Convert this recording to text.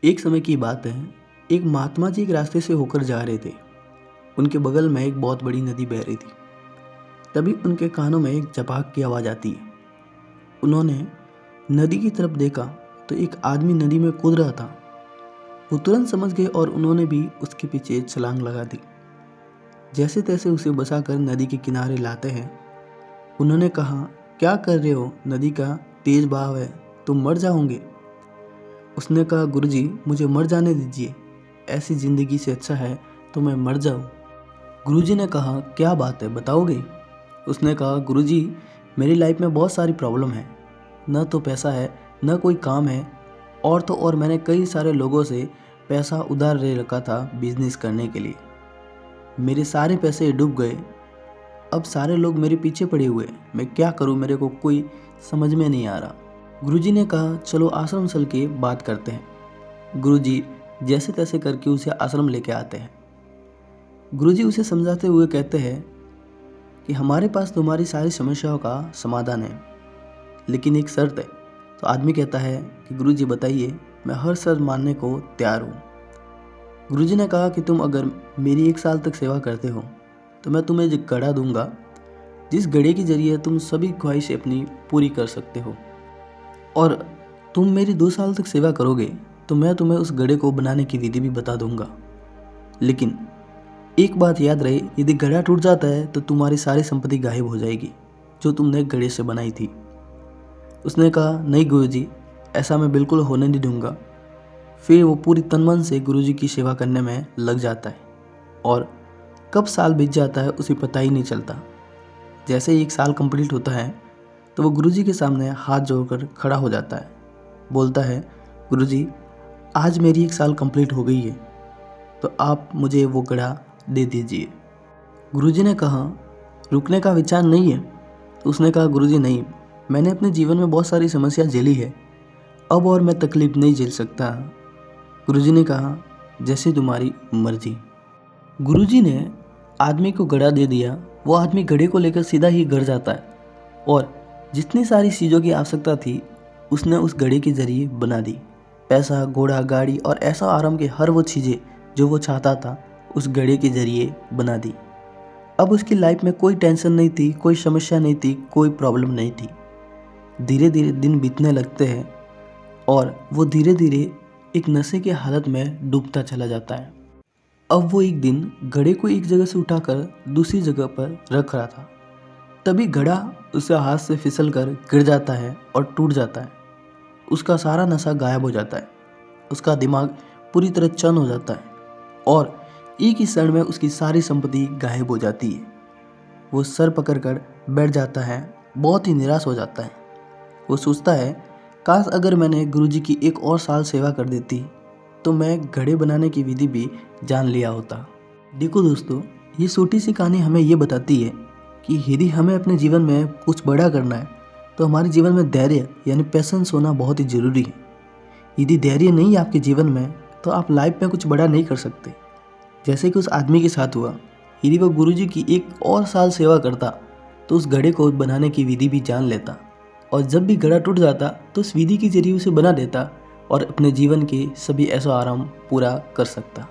एक समय की बात है। एक महात्मा जी एक रास्ते से होकर जा रहे थे। उनके बगल में एक बहुत बड़ी नदी बह रही थी। तभी उनके कानों में एक चपाक की आवाज़ आती है। उन्होंने नदी की तरफ देखा तो एक आदमी नदी में कूद रहा था। वो तुरंत समझ गए और उन्होंने भी उसके पीछे छलांग लगा दी। जैसे तैसे उसे बचाकर नदी के किनारे लाते हैं। उन्होंने कहा, क्या कर रहे हो? नदी का तेज बहाव है, तुम मर जाओगे। उसने कहा, गुरुजी मुझे मर जाने दीजिए, ऐसी ज़िंदगी से अच्छा है तो मैं मर जाऊं। गुरुजी ने कहा, क्या बात है, बताओगे? उसने कहा, गुरुजी मेरी लाइफ में बहुत सारी प्रॉब्लम है। न तो पैसा है, न कोई काम है, और तो और मैंने कई सारे लोगों से पैसा उधार ले रखा था बिजनेस करने के लिए। मेरे सारे पैसे डूब गए। अब सारे लोग मेरे पीछे पड़े हुए, मैं क्या करूं, मेरे को कोई समझ में नहीं आ रहा। गुरुजी ने कहा, चलो आश्रम चल के बात करते हैं। गुरुजी जैसे तैसे करके उसे आश्रम लेके आते हैं। गुरुजी उसे समझाते हुए कहते हैं कि हमारे पास तुम्हारी सारी समस्याओं का समाधान है, लेकिन एक शर्त है। तो आदमी कहता है कि गुरुजी बताइए, मैं हर शर्त मानने को तैयार हूँ। गुरुजी ने कहा कि तुम अगर मेरी 1 साल तक सेवा करते हो तो मैं तुम्हें एक घड़ा दूंगा, जिस घड़े के जरिए तुम सभी ख्वाहिशें अपनी पूरी कर सकते हो। और तुम मेरी 2 साल तक सेवा करोगे तो मैं तुम्हें उस घड़े को बनाने की विधि भी बता दूंगा। लेकिन एक बात याद रहे, यदि घड़ा टूट जाता है तो तुम्हारी सारी संपत्ति गायब हो जाएगी जो तुमने घड़े से बनाई थी। उसने कहा, नहीं गुरुजी, ऐसा मैं बिल्कुल होने नहीं दूंगा। फिर वो पूरी तन मन से गुरुजी की सेवा करने में लग जाता है और कब साल बीत जाता है उसे पता ही नहीं चलता। जैसे ही 1 साल कंप्लीट होता है तो वो गुरुजी के सामने हाथ जोड़कर खड़ा हो जाता है। बोलता है, गुरुजी आज मेरी 1 साल कंप्लीट हो गई है, तो आप मुझे वो घड़ा दे दीजिए। गुरुजी ने कहा, रुकने का विचार नहीं है? तो उसने कहा, गुरुजी नहीं, मैंने अपने जीवन में बहुत सारी समस्या झेली है, अब और मैं तकलीफ नहीं झेल सकता। गुरुजी ने कहा, जैसे तुम्हारी मर्जी। गुरुजी ने आदमी को घड़ा दे दिया। वो आदमी घड़े को लेकर सीधा ही घर जाता है और जितनी सारी चीज़ों की आवश्यकता थी उसने उस घड़े के जरिए बना दी। पैसा, घोड़ा, गाड़ी और ऐसा आराम के हर वो चीज़ें जो वो चाहता था उस घड़े के जरिए बना दी। अब उसकी लाइफ में कोई टेंशन नहीं थी, कोई समस्या नहीं थी, कोई प्रॉब्लम नहीं थी। धीरे धीरे दिन बीतने लगते हैं और वो धीरे धीरे एक नशे की हालत में डूबता चला जाता है। अब वो एक दिन घड़े को एक जगह से उठाकर दूसरी जगह पर रख रहा था। तभी घड़ा उसके हाथ से फिसल कर गिर जाता है और टूट जाता है। उसका सारा नशा गायब हो जाता है। उसका दिमाग पूरी तरह चंद हो जाता है और एक ही क्षण में उसकी सारी संपत्ति गायब हो जाती है। वो सर पकड़कर बैठ जाता है, बहुत ही निराश हो जाता है। वो सोचता है, काश अगर मैंने गुरुजी की 1 और साल सेवा कर देती तो मैं घड़े बनाने की विधि भी जान लिया होता। देखो दोस्तों, ये छोटी सी कहानी हमें ये बताती है कि यदि हमें अपने जीवन में कुछ बड़ा करना है तो हमारे जीवन में धैर्य यानी पेशेंस होना बहुत ही ज़रूरी है। यदि धैर्य नहीं है आपके जीवन में तो आप लाइफ में कुछ बड़ा नहीं कर सकते। जैसे कि उस आदमी के साथ हुआ, यदि वह गुरुजी की 1 और साल सेवा करता तो उस घड़े को बनाने की विधि भी जान लेता और जब भी घड़ा टूट जाता तो उस विधि के जरिए उसे बना देता और अपने जीवन के सभी ऐशो आराम पूरा कर सकता।